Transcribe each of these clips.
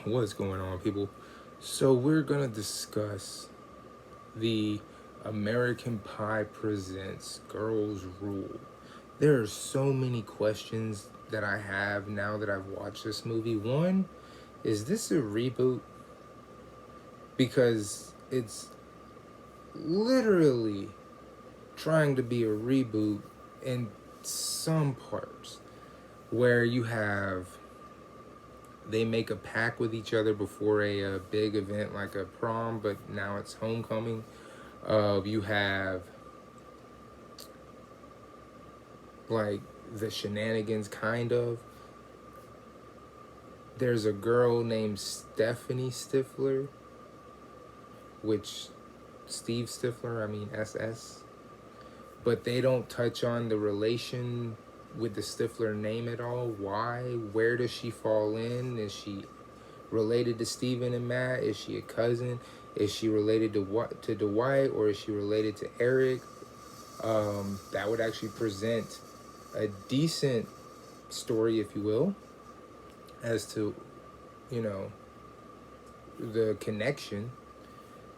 What's going on, people? So we're gonna discuss the American Pie Presents Girls Rule. There are so many questions that I have now that I've watched this movie. One, is this a reboot? Because it's literally trying to be a reboot in some parts, where you have they make a pact with each other before a big event like a prom, but now it's homecoming. You have like the shenanigans, kind of. There's a girl named Stephanie Stifler, which Steve Stifler, I mean SS, but they don't touch on the relation with the Stifler name at all. Why? Where does she fall in? Is she related to Steven and Matt? Is she a cousin? Is she related to Dwight, or is she related to Eric? That would actually present a decent story, if you will, as to, you know, the connection.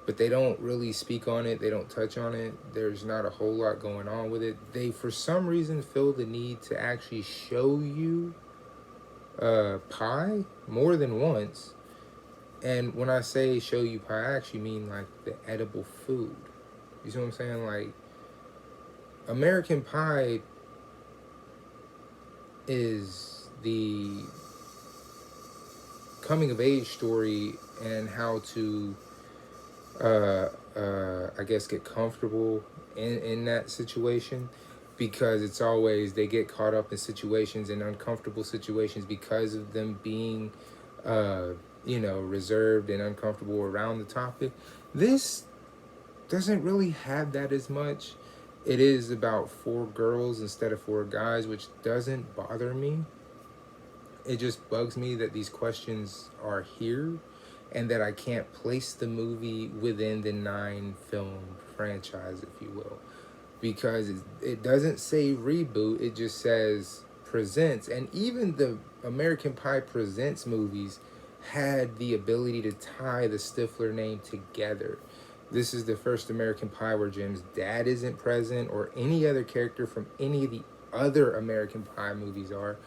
But they don't really speak on it. They don't touch on it. There's not a whole lot going on with it. They, for some reason, feel the need to actually show you pie more than once. And when I say show you pie, I actually mean like the edible food. You see what I'm saying? Like, American Pie is the coming of age story and how to, I guess, get comfortable in that situation, because it's always they get caught up in situations and uncomfortable situations because of them being, reserved and uncomfortable around the topic. This doesn't really have that as much. It is about 4 girls instead of 4 guys, which doesn't bother me. It just bugs me that these questions are here and that I can't place the movie within the 9-film franchise, if you will. Because it doesn't say reboot, it just says presents. And even the American Pie Presents movies had the ability to tie the Stifler name together. This is the first American Pie where Jim's dad isn't present, or any other character from any of the other American Pie movies are.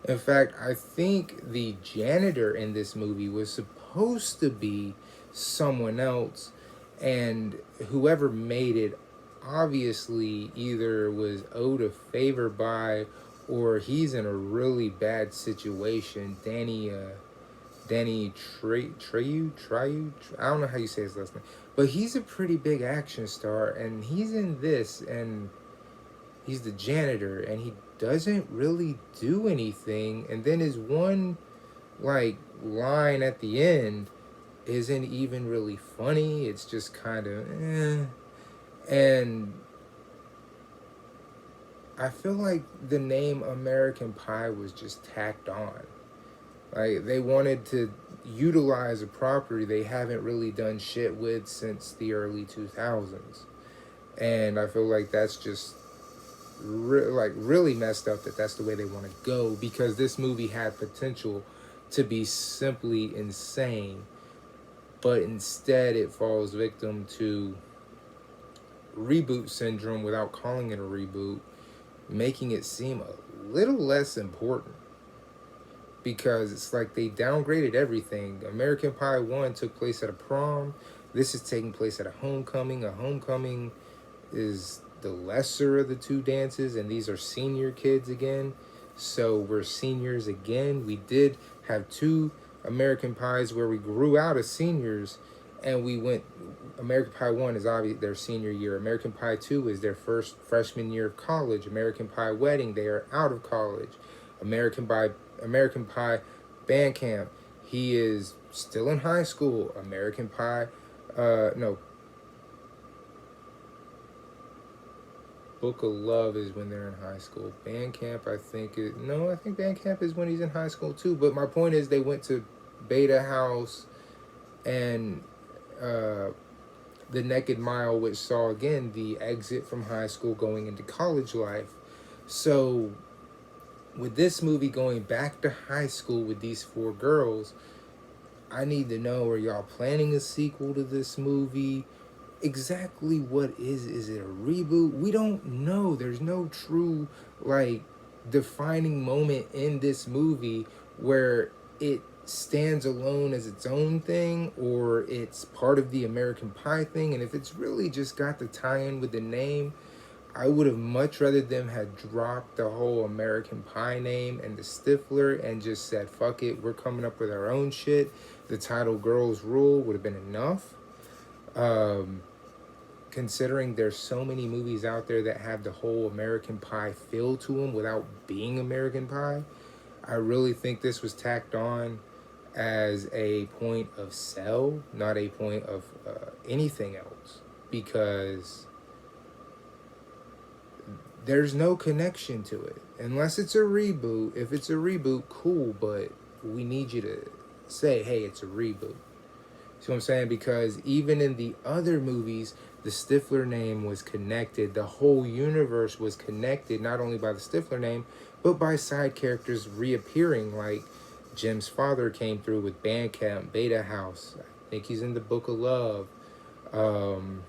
In fact, I think the janitor in this movie was supposed to be someone else, and whoever made it obviously either was owed a favor by, or he's in a really bad situation. Danny Treyu, I don't know how you say his last name, but he's a pretty big action star, and he's in this, and he's the janitor, and he doesn't really do anything. And then his one like line at the end isn't even really funny. It's just kind of And I feel like the name American Pie was just tacked on. Like, they wanted to utilize a property they haven't really done shit with since the early 2000s. And I feel like that's just really messed up, that that's the way they want to go, because this movie had potential to be simply insane, but instead it falls victim to reboot syndrome without calling it a reboot, making it seem a little less important, because it's like they downgraded everything. American Pie 1 took place at a prom. This is taking place at a homecoming. A homecoming is the lesser of the two dances, and these are senior kids again. So we're seniors again. We did have 2 American Pies where we grew out as seniors, and we went. American Pie 1 is obviously their senior year. American Pie 2 is their first freshman year of college. American Pie Wedding, they are out of college. American Pie Band Camp, he is still in high school. American Pie, Book of Love is when they're in high school. Band Camp, I think Band Camp is when he's in high school too. But my point is, they went to Beta House and The Naked Mile, which saw again the exit from high school going into college life. So with this movie going back to high school with these 4 girls, I need to know, are y'all planning a sequel to this movie? Exactly what is it a reboot? We don't know. There's no true like defining moment in this movie where it stands alone as its own thing or it's part of the American Pie thing. And if it's really just got the tie-in with the name, I would have much rather them had dropped the whole American Pie name and the Stifler and just said, fuck it, we're coming up with our own shit. The title Girls Rule would have been enough. Um, Considering there's so many movies out there that have the whole American Pie feel to them without being American Pie, I really think this was tacked on as a point of sell, not a point of anything else. Because there's no connection to it unless it's a reboot. If it's a reboot, cool, but we need you to say, hey, it's a reboot. See what I'm saying? Because even in the other movies, the Stifler name was connected. The whole universe was connected, not only by the Stifler name, but by side characters reappearing. Like Jim's father came through with Bandcamp, Beta House. I think he's in the Book of Love. Um,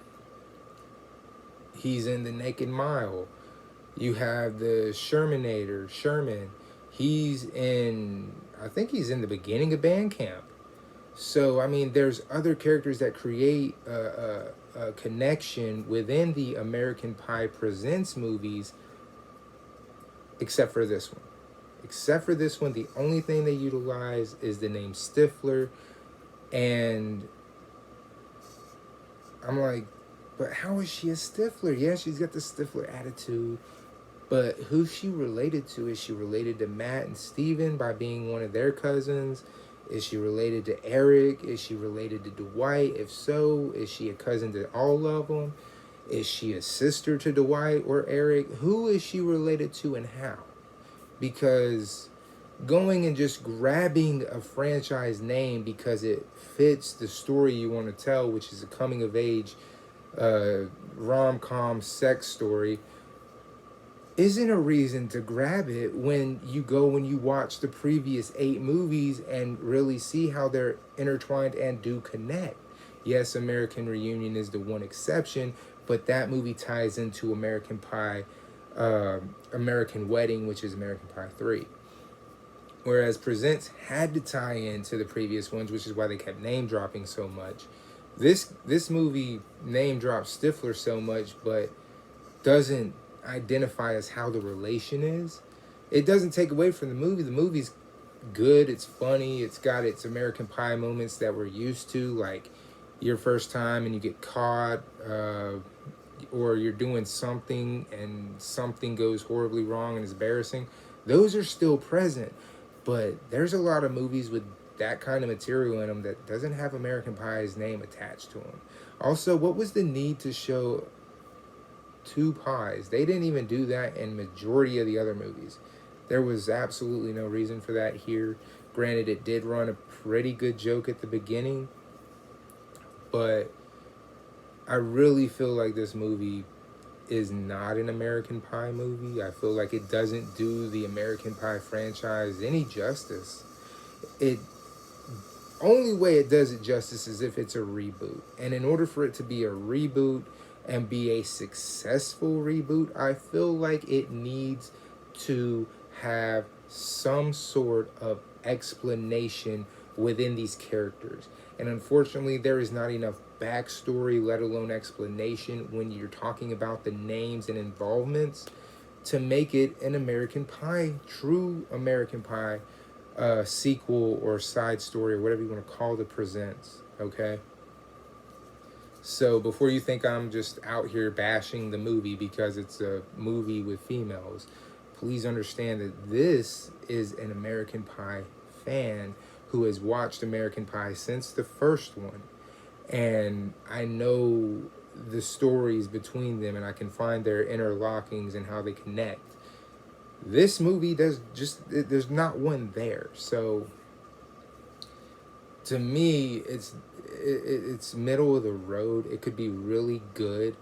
he's in the Naked Mile. You have the Shermanator, Sherman. He's in, I think he's in the beginning of Bandcamp. So, I mean, there's other characters that create a connection within the American Pie Presents movies, except for this one. Except for this one, the only thing they utilize is the name Stifler. And I'm like, but how is she a Stifler? Yeah, she's got the Stifler attitude. But who's she related to? Is she related to Matt and Steven by being one of their cousins? Is she related to Eric? Is she related to Dwight? If so, is she a cousin to all of them? Is she a sister to Dwight or Eric? Who is she related to and how? Because going and just grabbing a franchise name because it fits the story you want to tell, which is a coming of age rom-com sex story, isn't a reason to grab it when you go and you watch the previous 8 movies and really see how they're intertwined and do connect. Yes, American Reunion is the one exception, but that movie ties into American Pie, American Wedding, which is American Pie 3. Whereas Presents had to tie into the previous ones, which is why they kept name dropping so much. This movie name drops Stifler so much, but doesn't identify as how the relation is. It doesn't take away from the movie. The movie's good, it's funny, it's got its American Pie moments that we're used to, like your first time and you get caught, or you're doing something and something goes horribly wrong and is embarrassing. Those are still present, but there's a lot of movies with that kind of material in them that doesn't have American Pie's name attached to them. Also, what was the need to show 2 pies? They didn't even do that in majority of the other movies. There was absolutely no reason for that here. Granted, it did run a pretty good joke at the beginning, but I really feel like this movie is not an American Pie movie. I feel like it doesn't do the American Pie franchise any justice. It only way it does it justice is if it's a reboot. And in order for it to be a reboot and be a successful reboot, I feel like it needs to have some sort of explanation within these characters. And unfortunately, there is not enough backstory, let alone explanation, when you're talking about the names and involvements to make it an American Pie, true American Pie sequel or side story or whatever you want to call the Presents, okay? So before you think I'm just out here bashing the movie because it's a movie with females, please understand that this is an American Pie fan who has watched American Pie since the first one. And I know the stories between them and I can find their interlockings and how they connect. This movie there's not one there. So to me, it's middle of the road. It could be really good.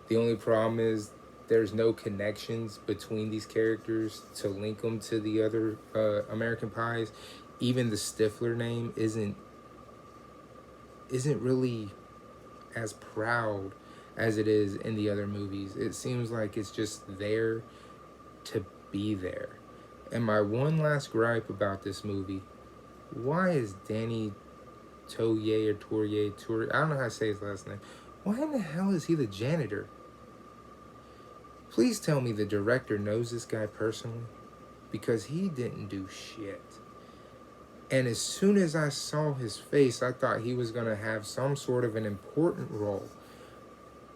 The only problem is there's no connections between these characters to link them to the other American Pies. Even the Stifler name isn't isn't really as proud as it is in the other movies. It seems like it's just there to be there. And my one last gripe about this movie, why is Danny Toye, I don't know how to say his last name. Why in the hell is he the janitor? Please tell me the director knows this guy personally, because he didn't do shit. And as soon as I saw his face, I thought he was going to have some sort of an important role.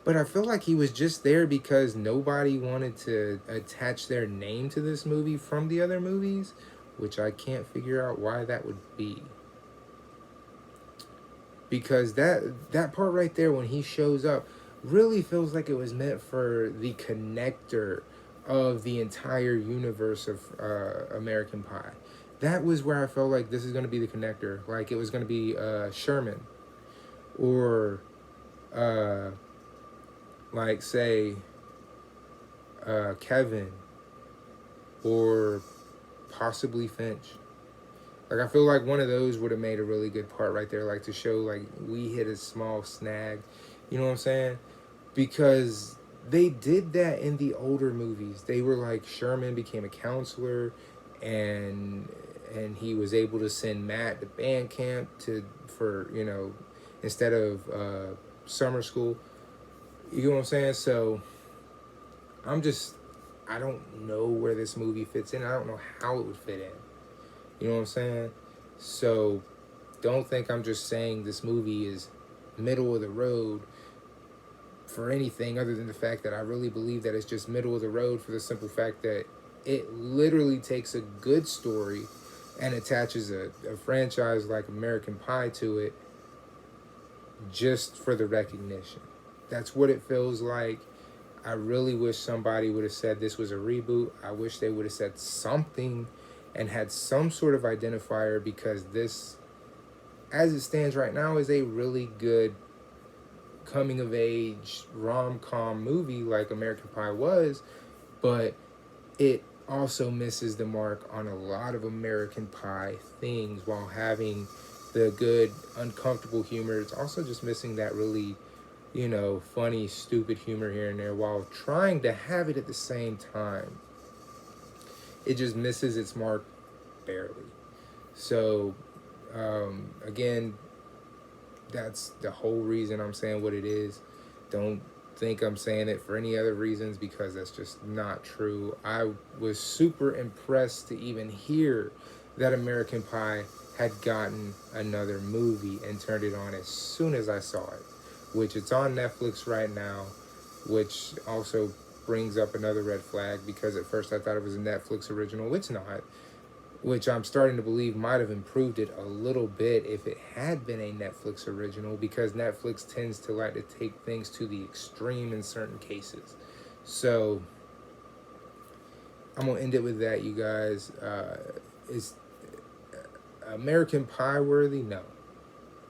But I feel like he was just there because nobody wanted to attach their name to this movie from the other movies, which I can't figure out why that would be. Because that part right there when he shows up really feels like it was meant for the connector of the entire universe of American Pie. That was where I felt like this is going to be the connector. Like it was going to be Sherman, or like say Kevin, or possibly Finch. Like I feel like one of those would have made a really good part right there, like to show like we hit a small snag. You know what I'm saying? Because they did that in the older movies. They were like Sherman became a counselor, and he was able to send Matt to band camp for instead of summer school. You know what I'm saying? So I don't know where this movie fits in. I don't know how it would fit in. You know what I'm saying? So don't think I'm just saying this movie is middle of the road for anything other than the fact that I really believe that it's just middle of the road, for the simple fact that it literally takes a good story and attaches a franchise like American Pie to it just for the recognition. That's what it feels like. I really wish somebody would have said this was a reboot. I wish they would have said something and had some sort of identifier, because this, as it stands right now, is a really good coming of age rom-com movie like American Pie was, but it also misses the mark on a lot of American Pie things while having the good uncomfortable humor. It's also just missing that really funny stupid humor here and there while trying to have it at the same time. It just misses its mark barely. So again, that's the whole reason I'm saying what it is. Don't think I'm saying it for any other reasons, because that's just not true. I was super impressed to even hear that American Pie had gotten another movie and turned it on as soon as I saw it, which it's on Netflix right now, which also brings up another red flag, because at first I thought it was a Netflix original. It's not, which I'm starting to believe might have improved it a little bit if it had been a Netflix original, because Netflix tends to like to take things to the extreme in certain cases. So I'm going to end it with that, you guys. Is American Pie worthy? No,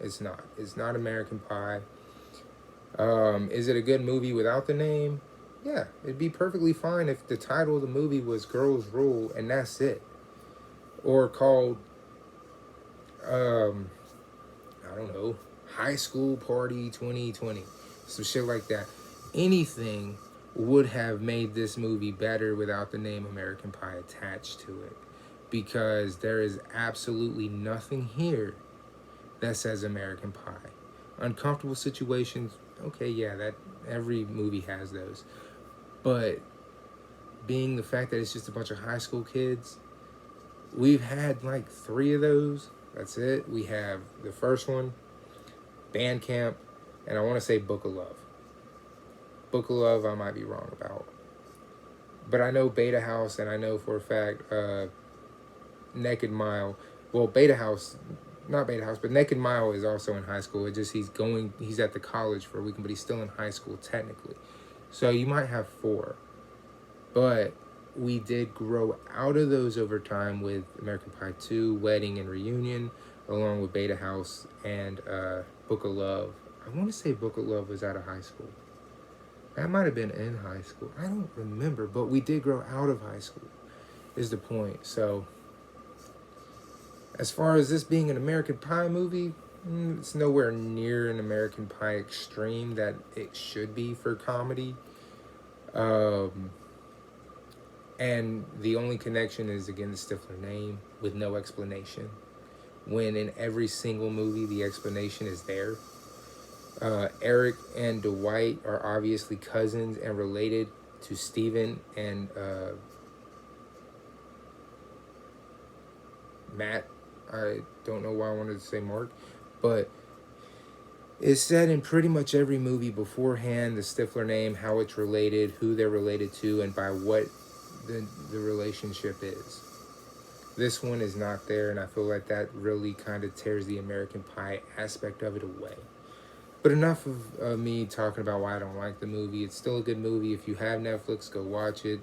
it's not. It's not American Pie. Is it a good movie without the name? Yeah, it'd be perfectly fine if the title of the movie was Girls Rule and that's it. Or called, I don't know, High School Party 2020. Some shit like that. Anything would have made this movie better without the name American Pie attached to it. Because there is absolutely nothing here that says American Pie. Uncomfortable situations, okay, yeah, that every movie has those. But being the fact that it's just a bunch of high school kids, we've had like 3 of those. That's it. We have the first one, Band Camp, and I want to say Book of Love. Book of Love, I might be wrong about. But I know Beta House, and I know for a fact Naked Mile. Well, Beta House, not Beta House, but Naked Mile is also in high school. It just he's at the college for a weekend, but he's still in high school technically. So you might have 4. But we did grow out of those over time with American Pie 2, Wedding and Reunion, along with Beta House and Book of Love. I want to say Book of Love was out of high school. That might have been in high school. I don't remember, but we did grow out of high school, is the point. So as far as this being an American Pie movie, It's nowhere near an American Pie extreme that it should be for comedy. Um, and the only connection is again the Stifler name with no explanation. When in every single movie the explanation is there. Eric and Dwight are obviously cousins and related to Steven and Matt. I don't know why I wanted to say Mark, but it's said in pretty much every movie beforehand the Stifler name, how it's related, who they're related to, and by what the relationship is. This one is not there, and I feel like that really kind of tears the American Pie aspect of it away. But enough of me talking about why I don't like the movie. It's still a good movie. If you have Netflix, go watch it.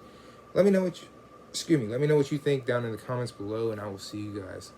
Let me know what you, excuse me. Let me know what you think down in the comments below, and I will see you guys.